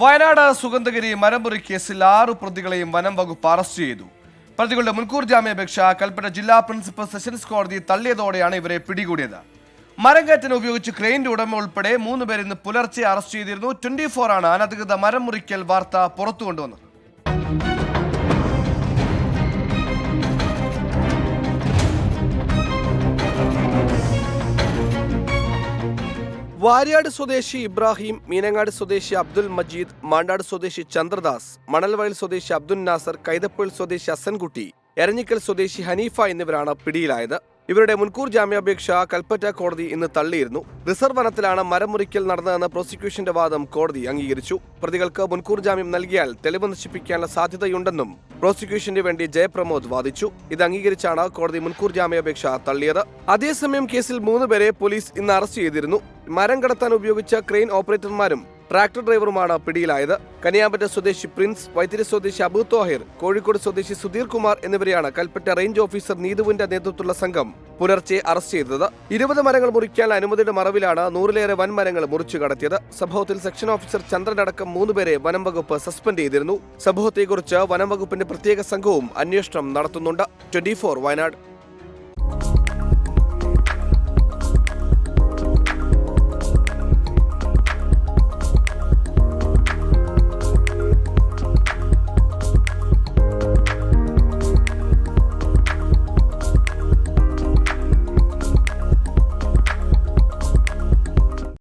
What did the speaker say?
വയനാട് സുഗന്ധഗിരി മരമുറി കേസിൽ 6 പ്രതികളെയും വനം വകുപ്പ് അറസ്റ്റ് ചെയ്തു. പ്രതികളുടെ മുൻകൂർ ജാമ്യാപേക്ഷ കൽപ്പറ്റ ജില്ലാ പ്രിൻസിപ്പൽ സെഷൻസ് കോടതി തള്ളിയതോടെയാണ് ഇവരെ പിടികൂടിയത്. മരം കയറ്റാൻ ഉപയോഗിച്ച് ക്രെയിന്റെ ഉടമ ഉൾപ്പെടെ 3 പേർ ഇന്ന് പുലർച്ചെ അറസ്റ്റ് ചെയ്തിരുന്നു. 24 ആണ് അനധികൃത മരം മുറിക്കൽ വാർത്ത പുറത്തു കൊണ്ടുവന്നത്. വാര്യാട് സ്വദേശി ഇബ്രാഹിം, മീനങ്ങാട് സ്വദേശി അബ്ദുൽ മജീദ്, മാണ്ടാട് സ്വദേശി ചന്ദ്രദാസ്, മണൽവയൽ സ്വദേശി അബ്ദുൽ നാസർ, കൈതപ്പുഴ സ്വദേശി അസൻകുട്ടി, എരഞ്ഞിക്കൽ സ്വദേശി ഹനീഫ എന്നിവരാണ് പിടിയിലായത്. ഇവരുടെ മുൻകൂർ ജാമ്യാപേക്ഷ കൽപ്പറ്റ കോടതി ഇന്ന് തള്ളിയിരുന്നു. റിസർവ് വനത്തിലാണ് മരം മുറിക്കൽ നടന്നതെന്ന പ്രോസിക്യൂഷന്റെ വാദം കോടതി അംഗീകരിച്ചു. പ്രതികൾക്ക് മുൻകൂർ ജാമ്യം നൽകിയാൽ തെളിവ് നശിപ്പിക്കാനുള്ള സാധ്യതയുണ്ടെന്നും പ്രോസിക്യൂഷന് വേണ്ടി ജയപ്രമോദ് വാദിച്ചു. ഇത് അംഗീകരിച്ചാണ് കോടതി മുൻകൂർ ജാമ്യാപേക്ഷ തള്ളിയത്. അതേസമയം കേസിൽ 3 പേരെ പോലീസ് ഇന്ന് അറസ്റ്റ് ചെയ്തിരുന്നു. മരം കടത്താൻ ഉപയോഗിച്ച ക്രെയിൻ ഓപ്പറേറ്റർമാരും ട്രാക്ടർ ഡ്രൈവറുമാണ് പിടിയിലായത്. കനിയാമ്പറ്റ സ്വദേശി പ്രിൻസ്, വൈത്തിരി സ്വദേശി അബു തോഹിർ, കോഴിക്കോട് സ്വദേശി സുധീർ കുമാർ എന്നിവരെയാണ് കൽപ്പറ്റ റേഞ്ച് ഓഫീസർ നീതുവിന്റെ നേതൃത്വത്തിലുള്ള സംഘം പുലർച്ചെ അറസ്റ്റ് ചെയ്തത്. 20 മരങ്ങൾ മുറിക്കാൻ അനുമതിയുടെ മറവിലാണ് 100-ലേറെ വൻമരങ്ങൾ മുറിച്ചു കടത്തിയത്. സംഭവത്തിൽ സെക്ഷൻ ഓഫീസർ ചന്ദ്രനടക്കം 3 പേരെ വനം വകുപ്പ് സസ്പെൻഡ് ചെയ്തിരുന്നു. സംഭവത്തെക്കുറിച്ച് വനം വകുപ്പിന്റെ പ്രത്യേക സംഘവും അന്വേഷണം നടത്തുന്നുണ്ട്. 24 വയനാട്.